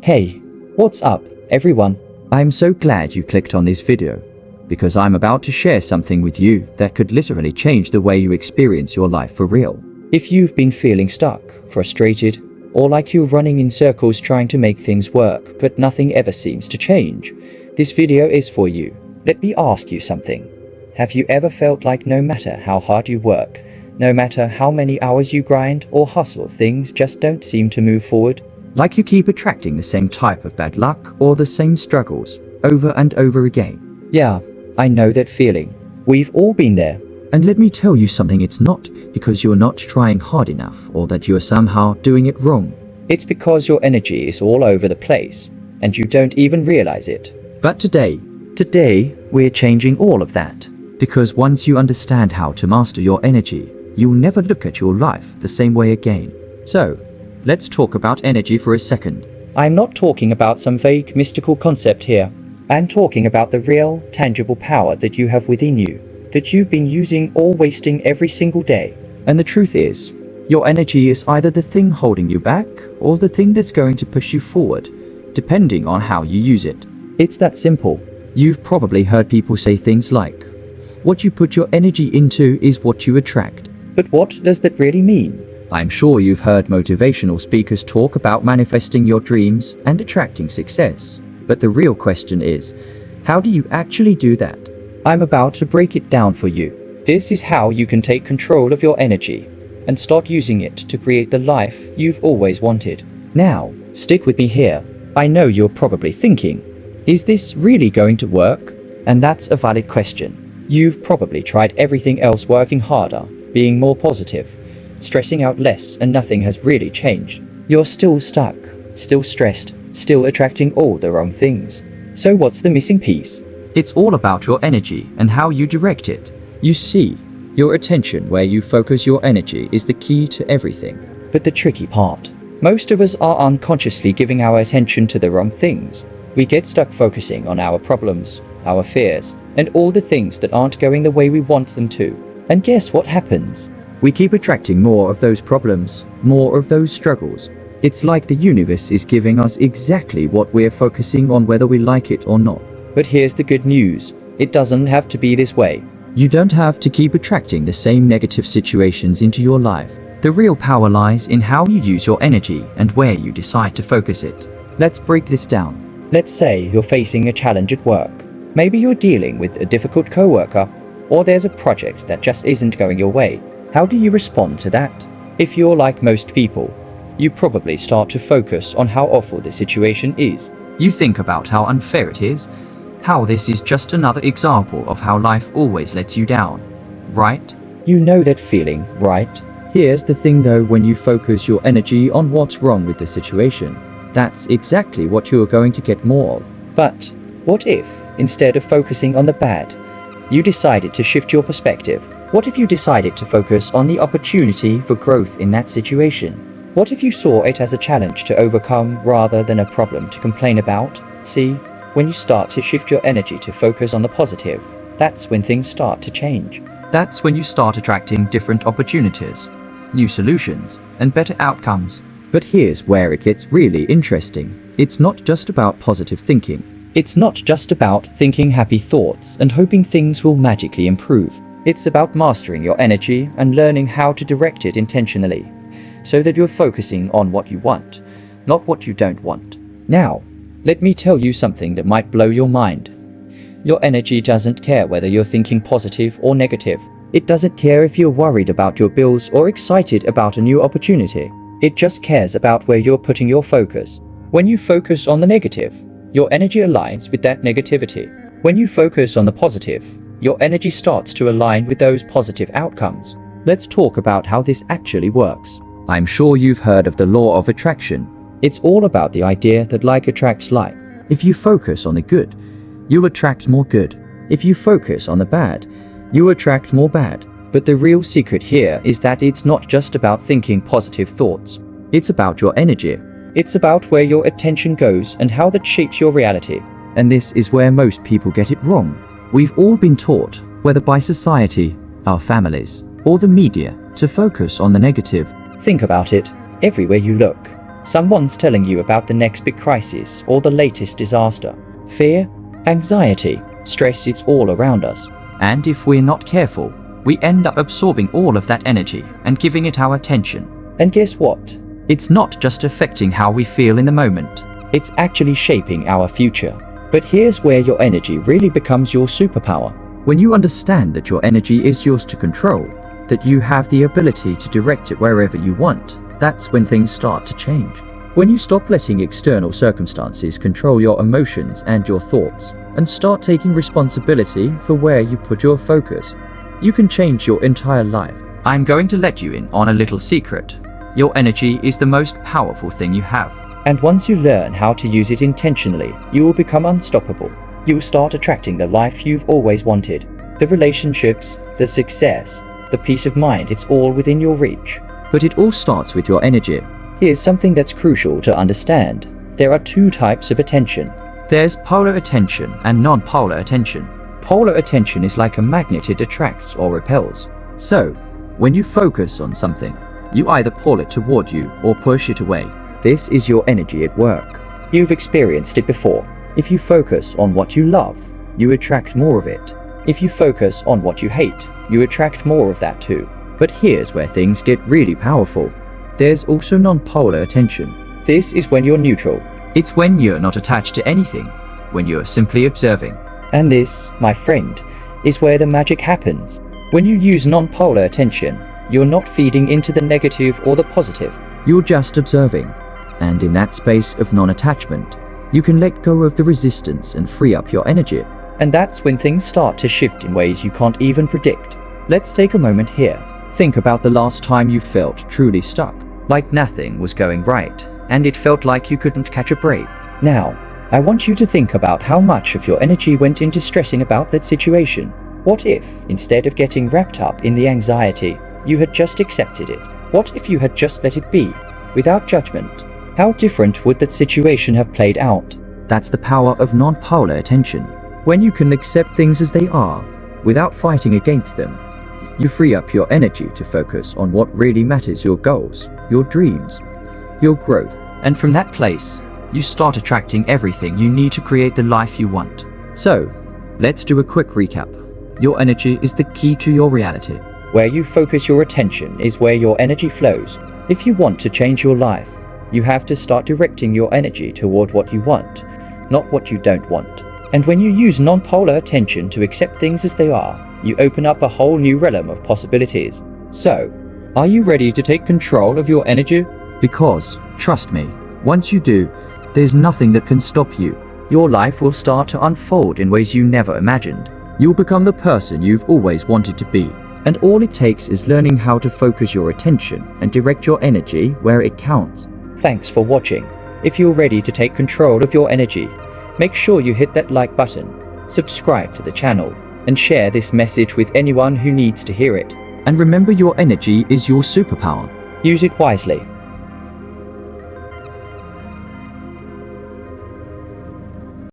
Hey, what's up, everyone? I'm so glad you clicked on this video, because I'm about to share something with you that could literally change the way you experience your life for real. If you've been feeling stuck, frustrated, or like you're running in circles trying to make things work but nothing ever seems to change, this video is for you. Let me ask you something. Have you ever felt like no matter how hard you work, no matter how many hours you grind or hustle, things just don't seem to move forward? Like you keep attracting the same type of bad luck or the same struggles over and over again. Yeah, I know that feeling. We've all been there. And let me tell you something, it's not because you're not trying hard enough or that you're somehow doing it wrong. It's because your energy is all over the place, and you don't even realize it. But today, we're changing all of that. Because once you understand how to master your energy, you'll never look at your life the same way again. So, let's talk about energy for a second. I'm not talking about some vague mystical concept here. I'm talking about the real, tangible power that you have within you, that you've been using or wasting every single day. And the truth is, your energy is either the thing holding you back or the thing that's going to push you forward, depending on how you use it. It's that simple. You've probably heard people say things like, what you put your energy into is what you attract. But what does that really mean? I'm sure you've heard motivational speakers talk about manifesting your dreams and attracting success. But the real question is, how do you actually do that? I'm about to break it down for you. This is how you can take control of your energy and start using it to create the life you've always wanted. Now, stick with me here. I know you're probably thinking, is this really going to work? And that's a valid question. You've probably tried everything else, working harder, being more positive, stressing out less, and nothing has really changed. You're still stuck, still stressed, still attracting all the wrong things. So what's the missing piece? It's all about your energy and how you direct it. You see, your attention, where you focus your energy, is the key to everything. But the tricky part, most of us are unconsciously giving our attention to the wrong things. We get stuck focusing on our problems, our fears, and all the things that aren't going the way we want them to. And guess what happens? We keep attracting more of those problems, more of those struggles. It's like the universe is giving us exactly what we're focusing on, whether we like it or not. But here's the good news. It doesn't have to be this way. You don't have to keep attracting the same negative situations into your life. The real power lies in how you use your energy and where you decide to focus it. Let's break this down. Let's say you're facing a challenge at work. Maybe you're dealing with a difficult coworker, or there's a project that just isn't going your way. How do you respond to that? If you're like most people, you probably start to focus on how awful the situation is. You think about how unfair it is, how this is just another example of how life always lets you down, right? You know that feeling, right? Here's the thing though, when you focus your energy on what's wrong with the situation, that's exactly what you're going to get more of. But what if, instead of focusing on the bad, you decided to shift your perspective? What if you decided to focus on the opportunity for growth in that situation? What if you saw it as a challenge to overcome rather than a problem to complain about? See, when you start to shift your energy to focus on the positive, that's when things start to change. That's when you start attracting different opportunities, new solutions, and better outcomes. But here's where it gets really interesting. It's not just about positive thinking. It's not just about thinking happy thoughts and hoping things will magically improve. It's about mastering your energy and learning how to direct it intentionally, so that you're focusing on what you want, not what you don't want. Now, let me tell you something that might blow your mind. Your energy doesn't care whether you're thinking positive or negative. It doesn't care if you're worried about your bills or excited about a new opportunity. It just cares about where you're putting your focus. When you focus on the negative, your energy aligns with that negativity. When you focus on the positive, your energy starts to align with those positive outcomes. Let's talk about how this actually works. I'm sure you've heard of the law of attraction. It's all about the idea that like attracts like. If you focus on the good, you'll attract more good. If you focus on the bad, you attract more bad. But the real secret here is that it's not just about thinking positive thoughts. It's about your energy. It's about where your attention goes and how that shapes your reality. And this is where most people get it wrong. We've all been taught, whether by society, our families, or the media, to focus on the negative. Think about it. Everywhere you look, Someone's telling you about the next big crisis or the latest disaster. Fear, anxiety, stress, it's all around us. And if we're not careful, we end up absorbing all of that energy and giving it our attention. And guess what? It's not just affecting how we feel in the moment. It's actually shaping our future. But here's where your energy really becomes your superpower. When you understand that your energy is yours to control, that you have the ability to direct it wherever you want, that's when things start to change. When you stop letting external circumstances control your emotions and your thoughts, and start taking responsibility for where you put your focus, you can change your entire life. I'm going to let you in on a little secret. Your energy is the most powerful thing you have. And once you learn how to use it intentionally, you will become unstoppable. You will start attracting the life you've always wanted. The relationships, the success, the peace of mind, it's all within your reach. But it all starts with your energy. Here's something that's crucial to understand. There are two types of attention. There's polar attention and non-polar attention. Polar attention is like a magnet, it attracts or repels. So, when you focus on something, you either pull it toward you or push it away. This is your energy at work. You've experienced it before. If you focus on what you love, you attract more of it. If you focus on what you hate, you attract more of that too. But here's where things get really powerful. There's also non-polar attention. This is when you're neutral. It's when you're not attached to anything, when you're simply observing. And this, my friend, is where the magic happens. When you use non-polar attention, you're not feeding into the negative or the positive. You're just observing. And in that space of non-attachment, you can let go of the resistance and free up your energy. And that's when things start to shift in ways you can't even predict. Let's take a moment here. Think about the last time you felt truly stuck, like nothing was going right, and it felt like you couldn't catch a break. Now, I want you to think about how much of your energy went into stressing about that situation. What if, instead of getting wrapped up in the anxiety, you had just accepted it? What if you had just let it be, without judgment? How different would that situation have played out? That's the power of non-polar attention. When you can accept things as they are, without fighting against them, you free up your energy to focus on what really matters: your goals, your dreams, your growth. And from that place, you start attracting everything you need to create the life you want. So, let's do a quick recap. Your energy is the key to your reality. Where you focus your attention is where your energy flows. If you want to change your life, you have to start directing your energy toward what you want, not what you don't want. And when you use non-polar attention to accept things as they are, you open up a whole new realm of possibilities. So, are you ready to take control of your energy? Because, trust me, once you do, there's nothing that can stop you. Your life will start to unfold in ways you never imagined. You'll become the person you've always wanted to be. And all it takes is learning how to focus your attention and direct your energy where it counts. Thanks for watching. If you're ready to take control of your energy, make sure you hit that like button, subscribe to the channel, and share this message with anyone who needs to hear it. And remember, your energy is your superpower. Use it wisely.